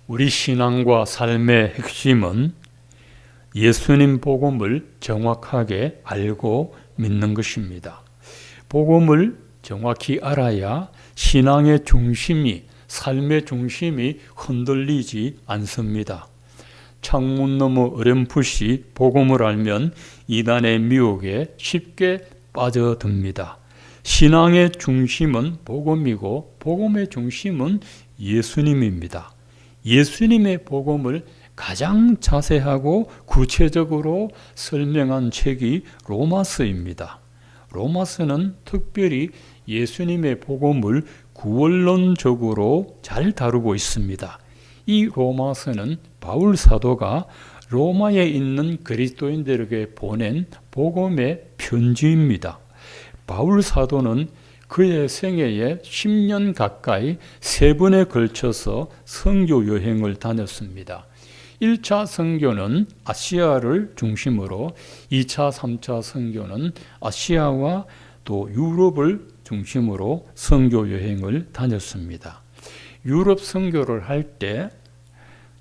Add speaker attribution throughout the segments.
Speaker 1: 우리 신앙과 삶의 핵심은 예수님 복음을 정확하게 알고 믿는 것입니다. 복음을 정확히 알아야 신앙의 중심이, 삶의 중심이 흔들리지 않습니다. 창문 너머 어렴풋이 복음을 알면 이단의 미혹에 쉽게 빠져듭니다. 신앙의 중심은 복음이고 복음의 중심은 예수님입니다. 예수님의 복음을 가장 자세하고 구체적으로 설명한 책이 로마서입니다. 로마서는 특별히 예수님의 복음을 구원론적으로 잘 다루고 있습니다. 이 로마서는 바울 사도가 로마에 있는 그리스도인들에게 보낸 복음의 편지입니다. 바울 사도는 그의 생애에 10년 가까이 3번에 걸쳐서 선교 여행을 다녔습니다. 1차 선교는 아시아를 중심으로 2차, 3차 선교는 아시아와 또 유럽을 중심으로 선교 여행을 다녔습니다. 유럽 선교를 할 때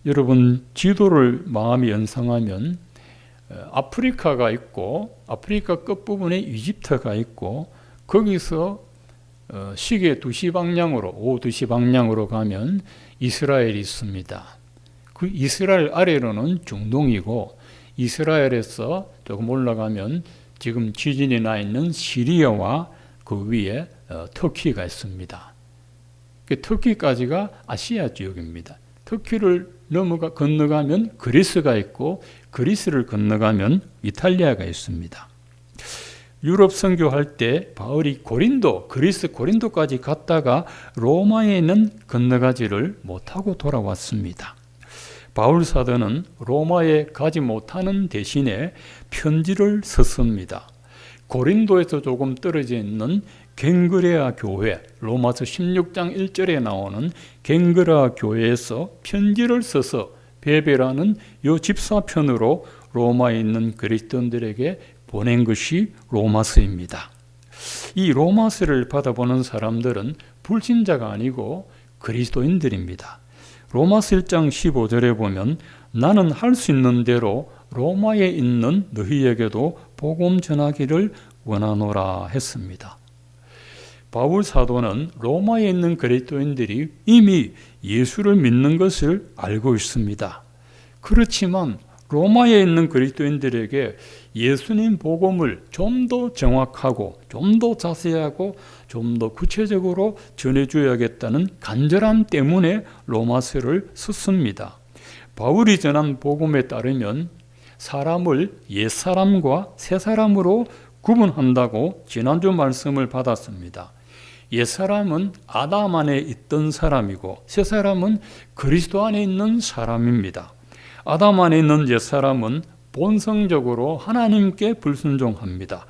Speaker 1: 여러분 지도를 마음이 연상하면 아프리카가 있고 아프리카 끝부분에 이집트가 있고 거기서 시계 2시 방향으로 오후 2시 방향으로 가면 이스라엘이 있습니다. 그 이스라엘 아래로는 중동이고 이스라엘에서 조금 올라가면 지금 지진이 나 있는 시리아와 그 위에 터키가 있습니다. 터키까지가 아시아 지역입니다. 터키를 건너가면 그리스가 있고 그리스를 건너가면 이탈리아가 있습니다. 유럽 선교할 때 바울이 그리스 고린도까지 갔다가 로마에는 건너가지를 못하고 돌아왔습니다. 바울 사도는 로마에 가지 못하는 대신에 편지를 썼습니다. 고린도에서 조금 떨어져 있는 갱그레아 교회, 로마서 16장 1절에 나오는 갱그레아 교회에서 편지를 써서 베베라는 이 집사편으로 로마에 있는 그리스도인들에게 보낸 것이 로마서입니다. 이 로마서를 받아보는 사람들은 불신자가 아니고 그리스도인들입니다. 로마서 1장 15절에 보면 나는 할 수 있는 대로 로마에 있는 너희에게도 복음 전하기를 원하노라 했습니다. 바울 사도는 로마에 있는 그리스도인들이 이미 예수를 믿는 것을 알고 있습니다. 그렇지만 로마에 있는 그리스도인들에게 예수님 복음을 좀 더 정확하고 좀 더 자세하고 좀 더 구체적으로 전해줘야겠다는 간절함 때문에 로마서를 썼습니다. 바울이 전한 복음에 따르면 사람을 옛사람과 새사람으로 구분한다고 지난주 말씀을 받았습니다. 옛사람은 아담 안에 있던 사람이고 새사람은 그리스도 안에 있는 사람입니다. 아담 안에 있는 옛사람은 본성적으로 하나님께 불순종합니다.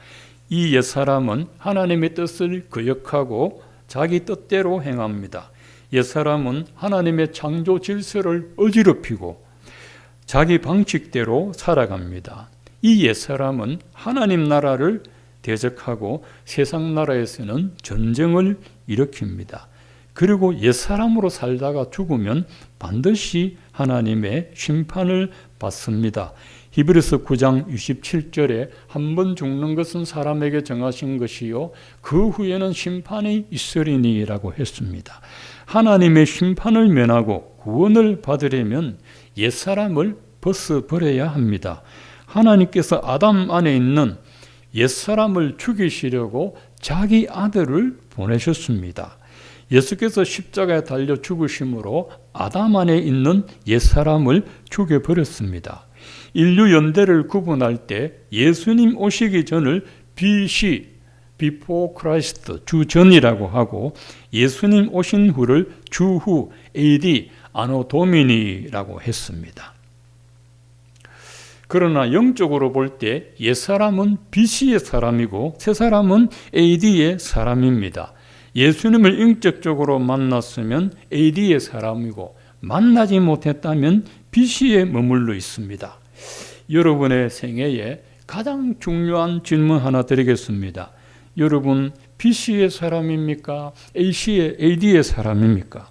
Speaker 1: 이 옛사람은 하나님의 뜻을 거역하고 자기 뜻대로 행합니다. 옛사람은 하나님의 창조 질서를 어지럽히고 자기 방식대로 살아갑니다. 이 옛사람은 하나님 나라를 대적하고 세상 나라에서는 전쟁을 일으킵니다. 그리고 옛사람으로 살다가 죽으면 반드시 하나님의 심판을 받습니다. 히브리서 9장 67절에 한 번 죽는 것은 사람에게 정하신 것이요 그 후에는 심판이 있으리니라고 했습니다. 하나님의 심판을 면하고 구원을 받으려면 옛사람을 벗어버려야 합니다. 하나님께서 아담 안에 있는 옛사람을 죽이시려고 자기 아들을 보내셨습니다. 예수께서 십자가에 달려 죽으심으로 아담 안에 있는 옛사람을 죽여버렸습니다. 인류 연대를 구분할 때 예수님 오시기 전을 BC, Before Christ, 주전이라고 하고 예수님 오신 후를 주후, AD, 아노 도미니라고 했습니다. 그러나 영적으로 볼 때 옛사람은 BC의 사람이고 새사람은 AD의 사람입니다. 예수님을 인격적으로 만났으면 AD의 사람이고 만나지 못했다면 BC에 머물러 있습니다. 여러분의 생애에 가장 중요한 질문 하나 드리겠습니다. 여러분 BC의 사람입니까? AD의 사람입니까?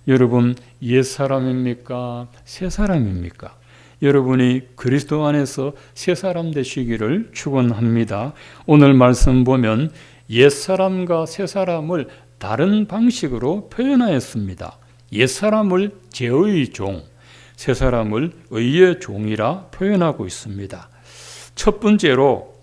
Speaker 1: 여러분, 옛사람입니까? 새사람입니까? 여러분이 그리스도 안에서 새사람 되시기를 축원합니다. 오늘 말씀 보면 옛사람과 새사람을 다른 방식으로 표현하였습니다. 옛사람을 죄의 종, 새사람을 의의 종이라 표현하고 있습니다. 첫 번째로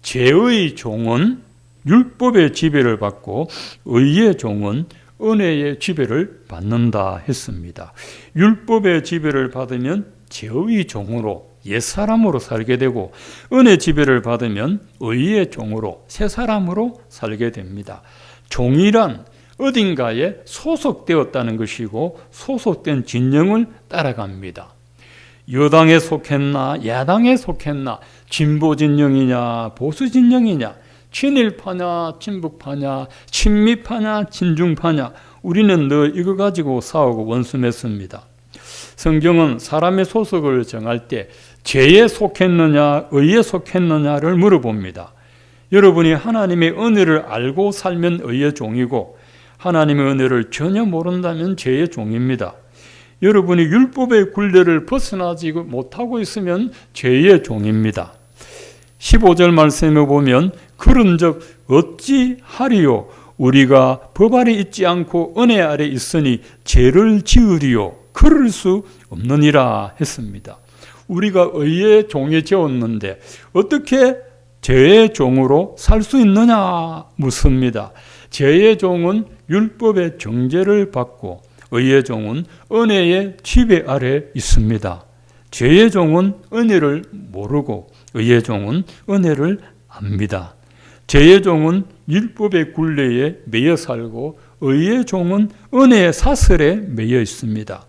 Speaker 1: 죄의 종은 율법의 지배를 받고 의의 종은 은혜의 지배를 받는다 했습니다. 율법의 지배를 받으면 죄의 종으로 옛사람으로 살게 되고 은혜 지배를 받으면 의의 종으로 새사람으로 살게 됩니다. 종이란 어딘가에 소속되었다는 것이고 소속된 진영을 따라갑니다. 여당에 속했나 야당에 속했나 진보 진영이냐 보수 진영이냐 친일파냐 친북파냐 친미파냐 친중파냐 우리는 늘 이거 가지고 싸우고 원수맺습니다. 성경은 사람의 소속을 정할 때 죄에 속했느냐 의에 속했느냐를 물어봅니다. 여러분이 하나님의 은혜를 알고 살면 의의 종이고 하나님의 은혜를 전혀 모른다면 죄의 종입니다. 여러분이 율법의 굴레를 벗어나지 못하고 있으면 죄의 종입니다. 15절 말씀에 보면 그런즉 어찌하리요 우리가 법 아래 있지 않고 은혜 아래 있으니 죄를 지으리요 그럴 수 없느니라 했습니다. 우리가 의의 종에 지었는데 어떻게 죄의 종으로 살 수 있느냐 묻습니다. 죄의 종은 율법의 정죄를 받고 의의 종은 은혜의 지배 아래 있습니다. 죄의 종은 은혜를 모르고 의의 종은 은혜를 압니다. 죄의 종은 율법의 굴레에 매여 살고 의의 종은 은혜의 사슬에 매여 있습니다.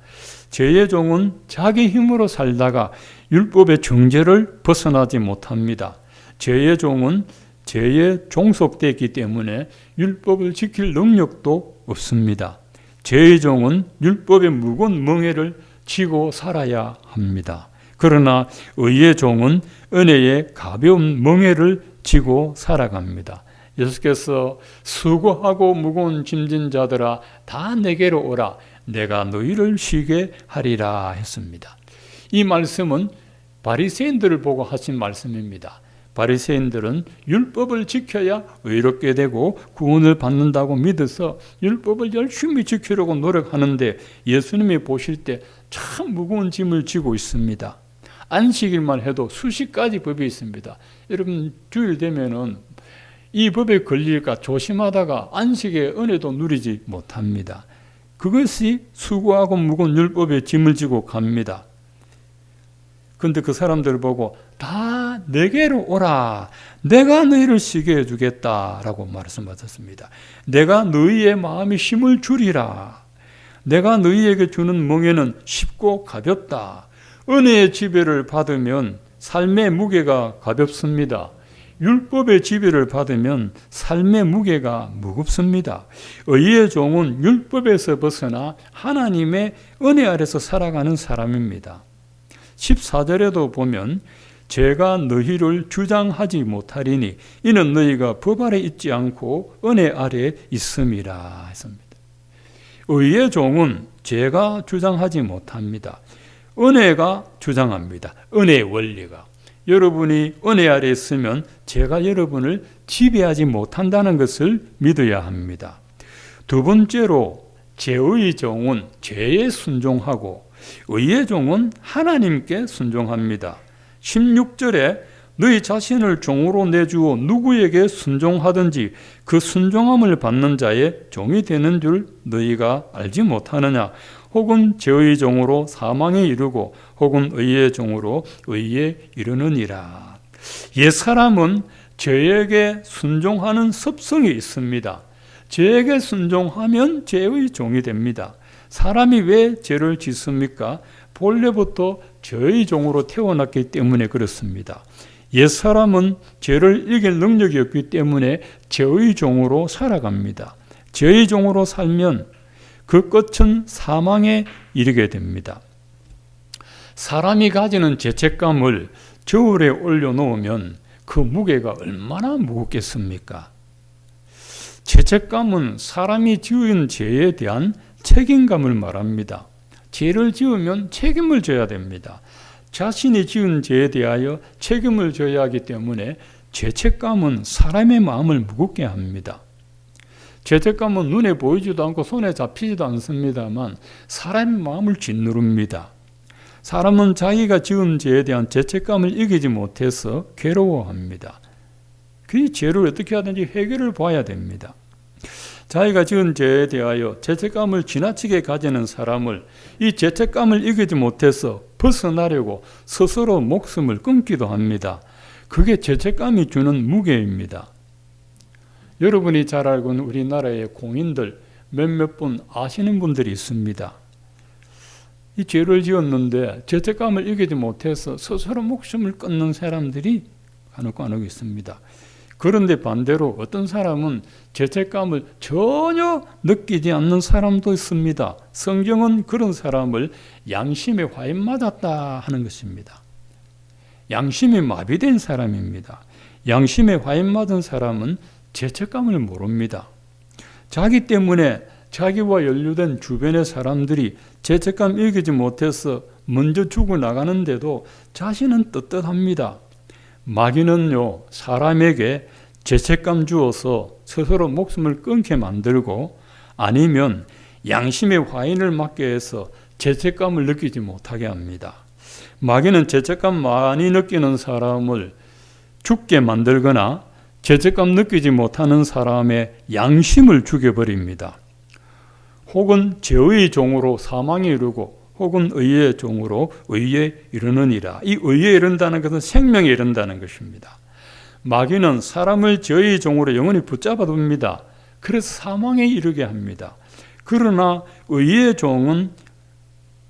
Speaker 1: 죄의 종은 자기 힘으로 살다가 율법의 정죄를 벗어나지 못합니다. 죄의 종은 죄에 종속되기 때문에 율법을 지킬 능력도 없습니다. 죄의 종은 율법의 무거운 멍에를 지고 살아야 합니다. 그러나 의의 종은 은혜의 가벼운 멍에를 지고 살아갑니다. 예수께서 수고하고 무거운 짐진 자들아 다 내게로 오라 내가 너희를 쉬게 하리라 했습니다. 이 말씀은 바리새인들을 보고 하신 말씀입니다. 바리새인들은 율법을 지켜야 의롭게 되고 구원을 받는다고 믿어서 율법을 열심히 지키려고 노력하는데 예수님이 보실 때 참 무거운 짐을 지고 있습니다. 안식일만 해도 수십 가지 법이 있습니다. 여러분 주일 되면은 이 법에 걸릴까 조심하다가 안식의 은혜도 누리지 못합니다. 그것이 수고하고 무거운 율법의 짐을 지고 갑니다. 그런데 그 사람들을 보고 다 내게로 오라 내가 너희를 쉬게 해주겠다라고 말씀하셨습니다. 내가 너희의 마음에 힘을 주리라. 내가 너희에게 주는 멍에는 쉽고 가볍다. 은혜의 지배를 받으면 삶의 무게가 가볍습니다. 율법의 지배를 받으면 삶의 무게가 무겁습니다. 의의 종은 율법에서 벗어나 하나님의 은혜 아래서 살아가는 사람입니다. 14절에도 보면 제가 너희를 주장하지 못하리니 이는 너희가 법 아래 있지 않고 은혜 아래 있음이라 했습니다. 의의 종은 제가 주장하지 못합니다. 은혜가 주장합니다. 은혜의 원리가. 여러분이 은혜 아래 있으면 제가 여러분을 지배하지 못한다는 것을 믿어야 합니다. 두 번째로 죄의 종은 죄에 순종하고 의의 종은 하나님께 순종합니다. 16절에 너희 자신을 종으로 내주어 누구에게 순종하든지 그 순종함을 받는 자의 종이 되는 줄 너희가 알지 못하느냐. 혹은 죄의 종으로 사망에 이르고 혹은 의의 종으로 의에 이르느니라. 옛사람은 죄에게 순종하는 습성이 있습니다. 죄에게 순종하면 죄의 종이 됩니다. 사람이 왜 죄를 짓습니까? 본래부터 죄의 종으로 태어났기 때문에 그렇습니다. 옛사람은 죄를 이길 능력이 없기 때문에 죄의 종으로 살아갑니다. 죄의 종으로 살면 그 끝은 사망에 이르게 됩니다. 사람이 가지는 죄책감을 저울에 올려놓으면 그 무게가 얼마나 무겁겠습니까? 죄책감은 사람이 지은 죄에 대한 책임감을 말합니다. 죄를 지으면 책임을 져야 됩니다. 자신이 지은 죄에 대하여 책임을 져야 하기 때문에 죄책감은 사람의 마음을 무겁게 합니다. 죄책감은 눈에 보이지도 않고 손에 잡히지도 않습니다만 사람의 마음을 짓누릅니다. 사람은 자기가 지은 죄에 대한 죄책감을 이기지 못해서 괴로워합니다. 그 죄를 어떻게 하든지 해결을 봐야 됩니다. 자기가 지은 죄에 대하여 죄책감을 지나치게 가지는 사람을 이 죄책감을 이기지 못해서 벗어나려고 스스로 목숨을 끊기도 합니다. 그게 죄책감이 주는 무게입니다. 여러분이 잘 알고 있는 우리나라의 공인들 몇몇 분 아시는 분들이 있습니다. 이 죄를 지었는데 죄책감을 이기지 못해서 스스로 목숨을 끊는 사람들이 간혹 있습니다. 그런데 반대로 어떤 사람은 죄책감을 전혀 느끼지 않는 사람도 있습니다. 성경은 그런 사람을 양심에 화인 맞았다 하는 것입니다. 양심이 마비된 사람입니다. 양심에 화인 맞은 사람은 죄책감을 모릅니다. 자기 때문에 자기와 연루된 주변의 사람들이 죄책감 이기지 못해서 먼저 죽어나가는데도 자신은 떳떳합니다. 마귀는요, 사람에게 죄책감 주어서 스스로 목숨을 끊게 만들고 아니면 양심의 화인을 맞게 해서 죄책감을 느끼지 못하게 합니다. 마귀는 죄책감 많이 느끼는 사람을 죽게 만들거나 죄책감 느끼지 못하는 사람의 양심을 죽여버립니다. 혹은 죄의 종으로 사망에 이르고 혹은 의의 종으로 의에 이르느니라. 이 의에 이른다는 것은 생명에 이른다는 것입니다. 마귀는 사람을 죄의 종으로 영원히 붙잡아 둡니다. 그래서 사망에 이르게 합니다. 그러나 의의 종은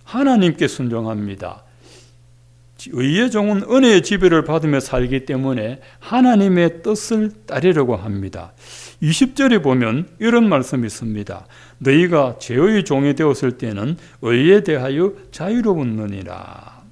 Speaker 1: 하나님께 순종합니다. 의의 종은 은혜의 지배를 받으며 살기 때문에 하나님의 뜻을 따르려고 합니다. 20절에 보면 이런 말씀이 있습니다. 너희가 죄의 종이 되었을 때는 의에 대하여 자유로웠느니라.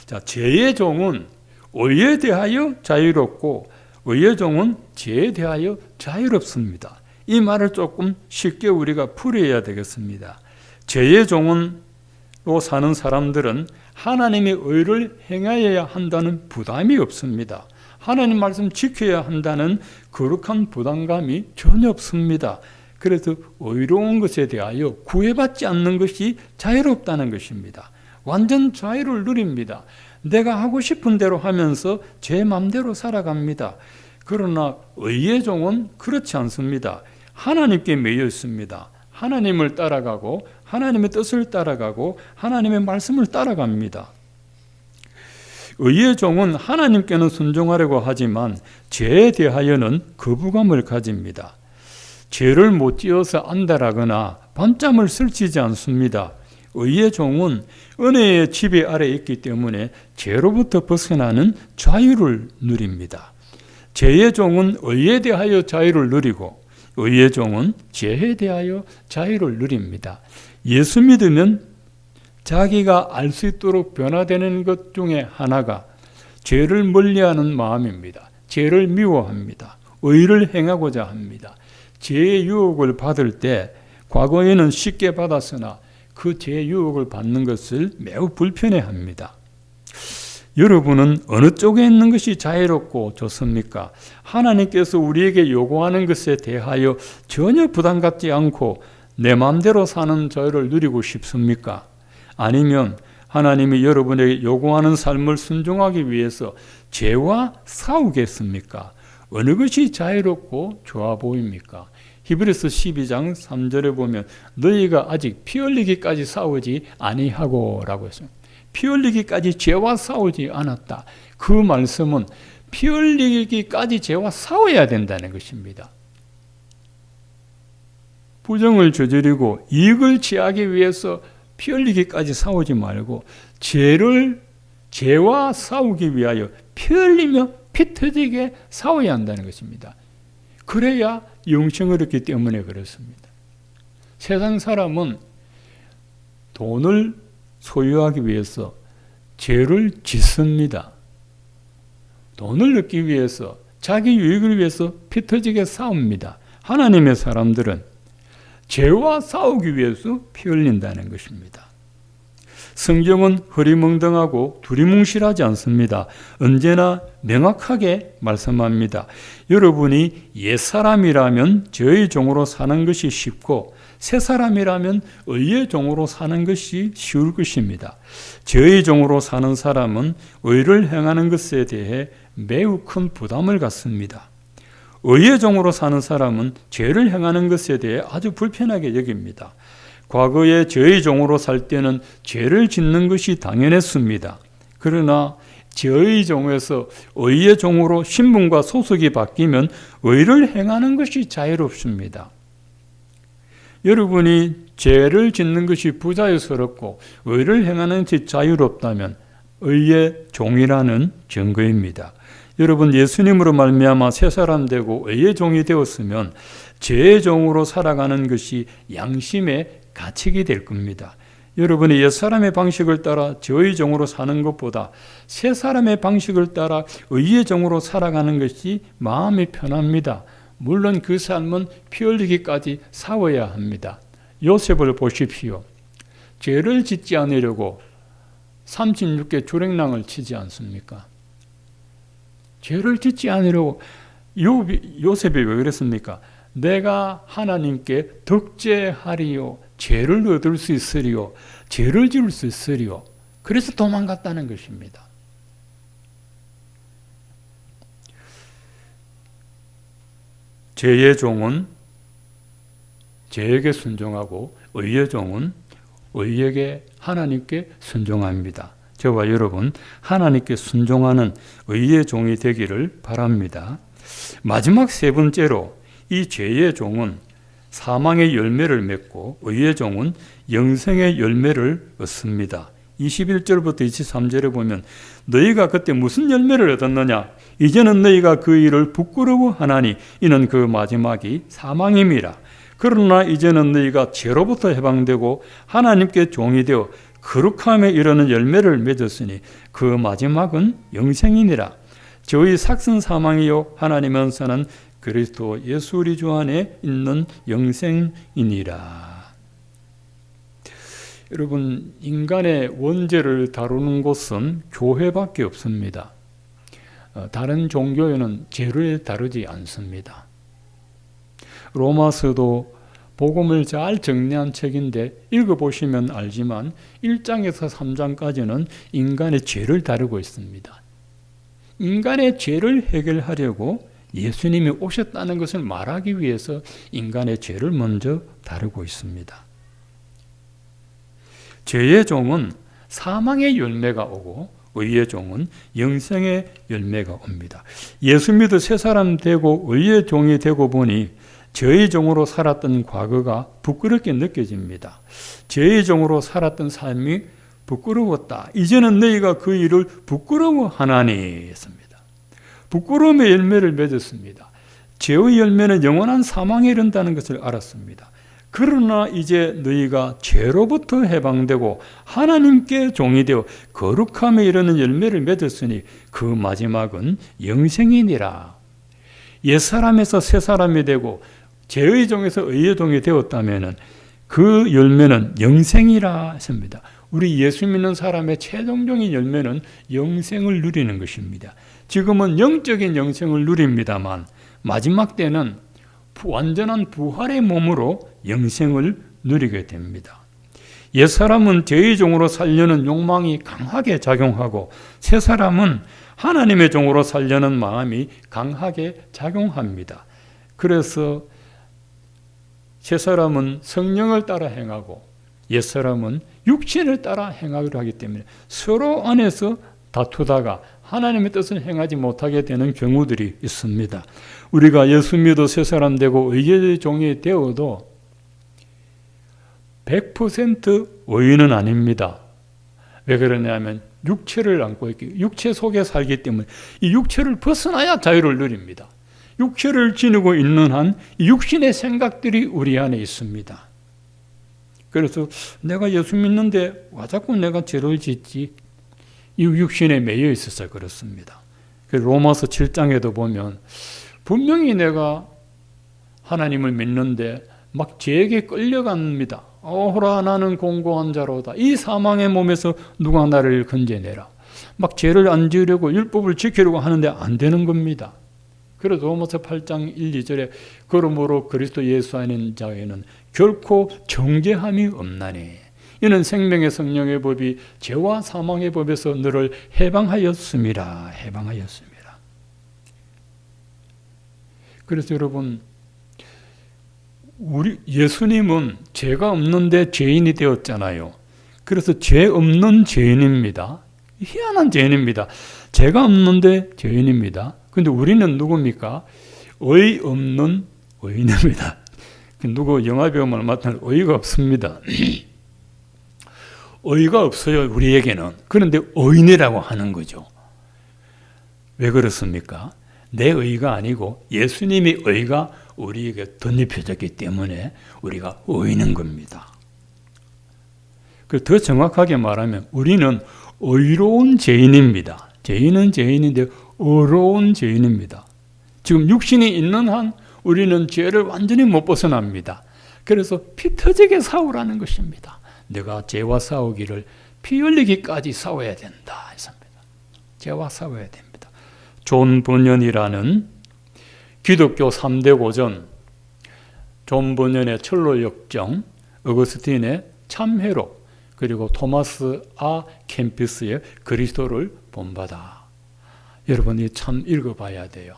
Speaker 1: 자, 죄의 종은 의에 대하여 자유롭고 의의 종은 죄에 대하여 자유롭습니다. 이 말을 조금 쉽게 우리가 풀이해야 되겠습니다. 죄의 종으로 사는 사람들은 하나님의 의를 행하여야 한다는 부담이 없습니다. 하나님 말씀 지켜야 한다는 거룩한 부담감이 전혀 없습니다. 그래서 의로운 것에 대하여 구애받지 않는 것이 자유롭다는 것입니다. 완전 자유를 누립니다. 내가 하고 싶은 대로 하면서 제 마음대로 살아갑니다. 그러나 의의 종은 그렇지 않습니다. 하나님께 매여 있습니다. 하나님을 따라가고 하나님의 뜻을 따라가고 하나님의 말씀을 따라갑니다. 의의 종은 하나님께는 순종하려고 하지만 죄에 대하여는 거부감을 가집니다. 죄를 못 지어서 안달하거나 밤잠을 설치지 않습니다. 의의 종은 은혜의 지배 아래에 있기 때문에 죄로부터 벗어나는 자유를 누립니다. 죄의 종은 의에 대하여 자유를 누리고 의의 종은 죄에 대하여 자유를 누립니다. 예수 믿으면 자기가 알 수 있도록 변화되는 것 중에 하나가 죄를 멀리하는 마음입니다. 죄를 미워합니다. 의를 행하고자 합니다. 죄의 유혹을 받을 때 과거에는 쉽게 받았으나 그 죄의 유혹을 받는 것을 매우 불편해합니다. 여러분은 어느 쪽에 있는 것이 자유롭고 좋습니까? 하나님께서 우리에게 요구하는 것에 대하여 전혀 부담 갖지 않고 내 마음대로 사는 자유를 누리고 싶습니까? 아니면 하나님이 여러분에게 요구하는 삶을 순종하기 위해서 죄와 싸우겠습니까? 어느 것이 자유롭고 좋아 보입니까? 히브리서 12장 3절에 보면 너희가 아직 피 흘리기까지 싸우지 아니하고 라고 했습니다. 피 흘리기까지 죄와 싸우지 않았다. 그 말씀은 피 흘리기까지 죄와 싸워야 된다는 것입니다. 부정을 저지르고 이익을 취하기 위해서 피 흘리기까지 싸우지 말고 죄와 싸우기 위하여 피 흘리며 피 터지게 싸워야 한다는 것입니다. 그래야 영생을 얻기 때문에 그렇습니다. 세상 사람은 돈을 소유하기 위해서 죄를 짓습니다. 돈을 얻기 위해서 자기 유익을 위해서 피 터지게 싸웁니다. 하나님의 사람들은 죄와 싸우기 위해서 피 흘린다는 것입니다. 성경은 흐리멍덩하고 두리뭉실하지 않습니다. 언제나 명확하게 말씀합니다. 여러분이 옛사람이라면 죄의 종으로 사는 것이 쉽고 새사람이라면 의의 종으로 사는 것이 쉬울 것입니다. 죄의 종으로 사는 사람은 의를 행하는 것에 대해 매우 큰 부담을 갖습니다. 의의 종으로 사는 사람은 죄를 행하는 것에 대해 아주 불편하게 여깁니다. 과거에 죄의 종으로 살 때는 죄를 짓는 것이 당연했습니다. 그러나 죄의 종에서 의의 종으로 신분과 소속이 바뀌면 의를 행하는 것이 자유롭습니다. 여러분이 죄를 짓는 것이 부자유스럽고 의를 행하는 것이 자유롭다면 의의 종이라는 증거입니다. 여러분, 예수님으로 말미암아 새 사람 되고 의의 종이 되었으면 죄의 종으로 살아가는 것이 양심의 가책이 될 겁니다. 여러분이 옛사람의 방식을 따라 죄의 종으로 사는 것보다 새 사람의 방식을 따라 의의 종으로 살아가는 것이 마음이 편합니다. 물론 그 삶은 피 흘리기까지 싸워야 합니다. 요셉을 보십시오. 죄를 짓지 않으려고 36개 주랭랑을 치지 않습니까? 죄를 짓지 않으려고 요셉이 왜 그랬습니까? 내가 하나님께 덕죄하리요, 죄를 얻을 수 있으리요, 죄를 지을 수 있으리요. 그래서 도망갔다는 것입니다. 죄의 종은 죄에게 순종하고 의의 종은 의에게 하나님께 순종합니다. 저와 여러분, 하나님께 순종하는 의의 종이 되기를 바랍니다. 마지막 세 번째로 이 죄의 종은 사망의 열매를 맺고 의의 종은 영생의 열매를 얻습니다. 21절부터 23절에 보면 너희가 그때 무슨 열매를 얻었느냐? 이제는 너희가 그 일을 부끄러워하나니 이는 그 마지막이 사망임이라. 그러나 이제는 너희가 죄로부터 해방되고 하나님께 종이 되어 거룩함에 이르는 열매를 맺었으니 그 마지막은 영생이니라. 저희 삭슨 사망이요 하나님 안에서는 그리스도 예수 우리 주 안에 있는 영생이니라. 여러분, 인간의 원죄를 다루는 곳은 교회밖에 없습니다. 다른 종교에는 죄를 다루지 않습니다. 로마서도 복음을 잘 정리한 책인데 읽어보시면 알지만 1장에서 3장까지는 인간의 죄를 다루고 있습니다. 인간의 죄를 해결하려고 예수님이 오셨다는 것을 말하기 위해서 인간의 죄를 먼저 다루고 있습니다. 죄의 종은 사망의 열매가 오고 의의 종은 영생의 열매가 옵니다. 예수 믿어 새 사람 되고 의의 종이 되고 보니 죄의 종으로 살았던 과거가 부끄럽게 느껴집니다. 죄의 종으로 살았던 삶이 부끄러웠다. 이제는 너희가 그 일을 부끄러워하나니 했습니다. 부끄러움의 열매를 맺었습니다. 죄의 열매는 영원한 사망에 이른다는 것을 알았습니다. 그러나 이제 너희가 죄로부터 해방되고 하나님께 종이 되어 거룩함에 이르는 열매를 맺었으니 그 마지막은 영생이니라. 옛사람에서 새사람이 되고 죄의 종에서 의의 종이 되었다면 그 열매는 영생이라 했습니다. 우리 예수 믿는 사람의 최종적인 열매는 영생을 누리는 것입니다. 지금은 영적인 영생을 누립니다만 마지막 때는 완전한 부활의 몸으로 영생을 누리게 됩니다. 옛사람은 죄의 종으로 살려는 욕망이 강하게 작용하고 새사람은 하나님의 종으로 살려는 마음이 강하게 작용합니다. 그래서 새사람은 성령을 따라 행하고 옛사람은 육신을 따라 행하기로 하기 때문에 서로 안에서 다투다가 하나님의 뜻을 행하지 못하게 되는 경우들이 있습니다. 우리가 예수 믿어 새사람 되고 의의 종이 되어도 100% 의인은 아닙니다. 왜 그러냐면 육체를 안고 있기, 육체 속에 살기 때문에 이 육체를 벗어나야 자유를 누립니다. 육체를 지니고 있는 한 육신의 생각들이 우리 안에 있습니다. 그래서 내가 예수 믿는데 왜 자꾸 내가 죄를 짓지? 이 육신에 매여 있어서 그렇습니다. 로마서 7장에도 보면 분명히 내가 하나님을 믿는데 막 죄에게 끌려갑니다. 오호라 나는 공고한 자로다. 이 사망의 몸에서 누가 나를 건져내라. 막 죄를 안 지으려고 율법을 지키려고 하는데 안 되는 겁니다. 그래서 로마서 8장 1, 2절에 그러므로 그리스도 예수 안에 있는 자에는 결코 정죄함이 없나니 이는 생명의 성령의 법이 죄와 사망의 법에서 너를 해방하였습니다. 해방하였습니다. 그래서 여러분, 우리 예수님은 죄가 없는데 죄인이 되었잖아요. 그래서 죄 없는 죄인입니다. 희한한 죄인입니다. 죄가 없는데 죄인입니다. 근데 우리는 누굽니까? 의 없는 의인입니다. 누구 영화 배우면 마찬가지로 의의가 없습니다. 의의가 없어요, 우리에게는. 그런데 의인이라고 하는 거죠. 왜 그렇습니까? 내 의의가 아니고 예수님의 의의가 우리에게 덧입혀졌기 때문에 우리가 의인인 겁니다. 더 정확하게 말하면 우리는 의로운 죄인입니다. 죄인은 죄인인데 의로운 죄인입니다. 지금 육신이 있는 한 우리는 죄를 완전히 못 벗어납니다. 그래서 피 터지게 싸우라는 것입니다. 내가 죄와 싸우기를 피 흘리기까지 싸워야 된다 했습니다. 죄와 싸워야 됩니다. 존 버년이라는 기독교 3대 고전, 존 버년의 철로 역정, 어거스틴의 참회록, 그리고 토마스 아 캠피스의 그리스도를 본받아. 여러분이 참 읽어봐야 돼요.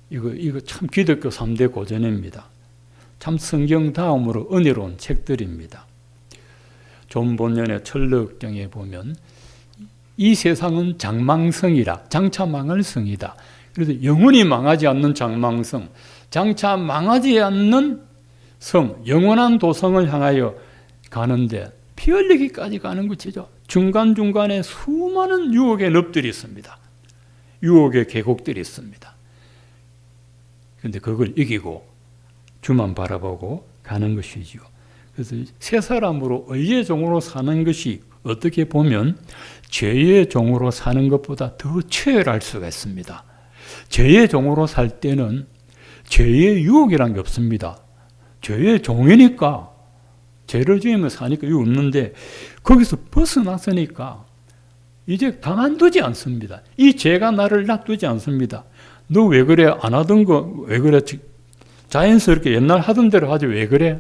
Speaker 1: 이거 참 기독교 3대 고전입니다. 참 성경 다음으로 은혜로운 책들입니다. 존 본연의 철로역정에 보면 이 세상은 장망성이라, 장차 망할 성이다. 그래서 영원히 망하지 않는 장망성, 장차 망하지 않는 성, 영원한 도성을 향하여 가는데 피 흘리기까지 가는 것이죠. 중간중간에 수많은 유혹의 늪들이 있습니다. 유혹의 계곡들이 있습니다. 그런데 그걸 이기고 주만 바라보고 가는 것이지요. 그래서 새 사람으로 의의 종으로 사는 것이 어떻게 보면 죄의 종으로 사는 것보다 더 최열할 수가 있습니다. 죄의 종으로 살 때는 죄의 유혹이란 게 없습니다. 죄의 종이니까 죄를 지으며 사니까 이거 없는데 거기서 벗어났으니까 이제 가만두지 않습니다. 이 죄가 나를 놔두지 않습니다. 너 왜 그래? 안 하던 거 왜 그래? 자연스럽게 옛날 하던 대로 하지 왜 그래?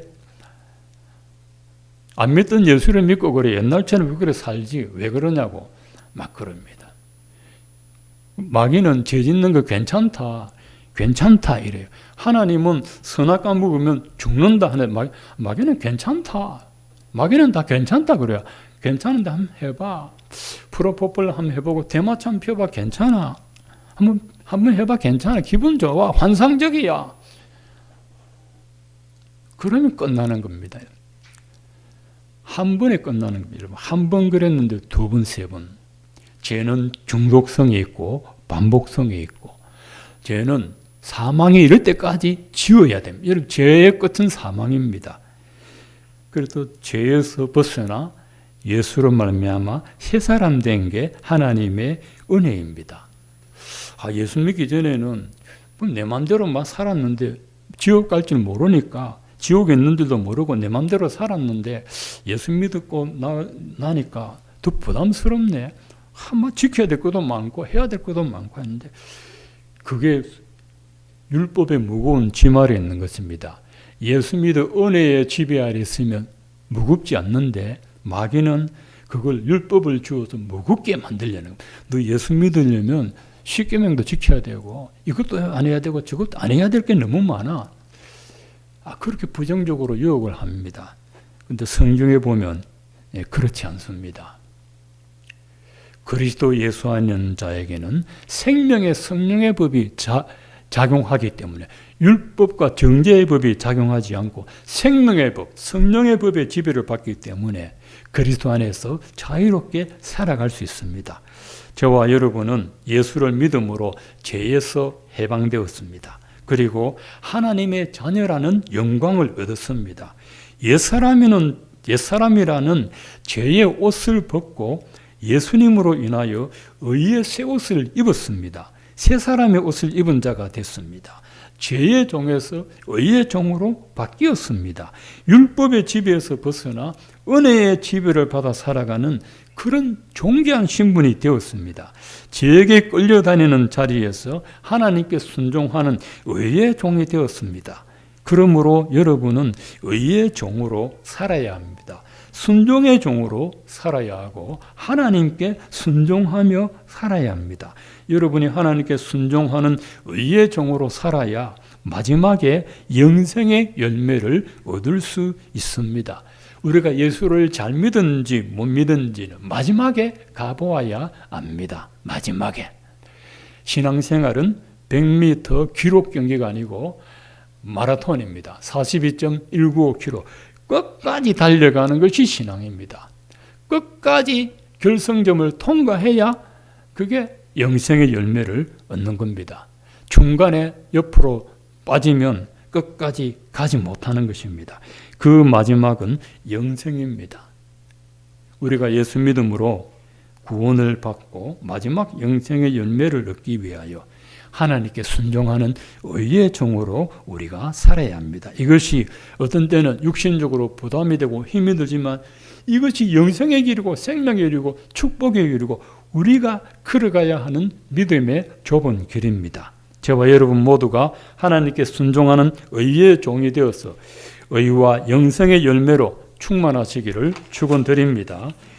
Speaker 1: 안 믿던 예수를 믿고 그래. 옛날처럼 왜 그래 살지? 왜 그러냐고 막 그럽니다. 마귀는 죄 짓는 거 괜찮다. 괜찮다 이래요. 하나님은 선악과 먹으면 죽는다 하는데 마귀는 괜찮다. 마귀는 다 괜찮다 그래요. 괜찮은데 한번 해봐. 프로포폴 한번 해보고 대마초 한번 펴봐. 괜찮아. 한번 해봐. 괜찮아. 기분 좋아. 환상적이야. 그러면 끝나는 겁니다. 한 번에 끝나는 겁니다. 한 번 그랬는데 두 번, 세 번. 죄는 중독성이 있고 반복성이 있고 죄는 사망에 이를 때까지 지어야 됩니다. 여러분, 죄의 끝은 사망입니다. 그래서 죄에서 벗어나 예수로 말미암아 새 사람 된 게 하나님의 은혜입니다. 예수 믿기 전에는 내 마음대로 막 살았는데 지옥 갈 줄 모르니까 지옥에 있는지도 모르고 내 마음대로 살았는데 예수 믿고 나니까 더 부담스럽네. 한번 지켜야 될 것도 많고 해야 될 것도 많고 했는데 그게 율법의 무거운 짐 아래 있는 것입니다. 예수 믿어 은혜의 지배 아래 있으면 무겁지 않는데 마귀는 그걸 율법을 주어서 무겁게 만들려는 거예요. 너 예수 믿으려면 십계명도 지켜야 되고 이것도 안 해야 되고 저것도 안 해야 될 게 너무 많아. 그렇게 부정적으로 유혹을 합니다. 그런데 성경에 보면 그렇지 않습니다. 그리스도 예수 안에 있는 자에게는 생명의 성령의 법이 작용하기 때문에 율법과 정죄의 법이 작용하지 않고 생명의 법, 성령의 법의 지배를 받기 때문에 그리스도 안에서 자유롭게 살아갈 수 있습니다. 저와 여러분은 예수를 믿음으로 죄에서 해방되었습니다. 그리고 하나님의 자녀라는 영광을 얻었습니다. 옛사람이라는 죄의 옷을 벗고 예수님으로 인하여 의의 새 옷을 입었습니다. 새 사람의 옷을 입은 자가 됐습니다. 죄의 종에서 의의 종으로 바뀌었습니다. 율법의 지배에서 벗어나 은혜의 지배를 받아 살아가는 그런 존귀한 신분이 되었습니다. 죄에게 끌려다니는 자리에서 하나님께 순종하는 의의 종이 되었습니다. 그러므로 여러분은 의의 종으로 살아야 합니다. 순종의 종으로 살아야 하고 하나님께 순종하며 살아야 합니다. 여러분이 하나님께 순종하는 의의 종으로 살아야 마지막에 영생의 열매를 얻을 수 있습니다. 우리가 예수를 잘 믿은지 못 믿은지는 마지막에 가보아야 압니다. 마지막에. 신앙생활은 100m 기록 경기가 아니고 마라톤입니다. 42.195km. 끝까지 달려가는 것이 신앙입니다. 끝까지 결승점을 통과해야 그게 영생의 열매를 얻는 겁니다. 중간에 옆으로 빠지면 끝까지 가지 못하는 것입니다. 그 마지막은 영생입니다. 우리가 예수 믿음으로 구원을 받고 마지막 영생의 열매를 얻기 위하여 하나님께 순종하는 의의 종으로 우리가 살아야 합니다. 이것이 어떤 때는 육신적으로 부담이 되고 힘이 들지만 이것이 영생의 길이고 생명의 길이고 축복의 길이고 우리가 걸어가야 하는 믿음의 좁은 길입니다. 저와 여러분 모두가 하나님께 순종하는 의의 종이 되어서 의와 영생의 열매로 충만하시기를 축원드립니다.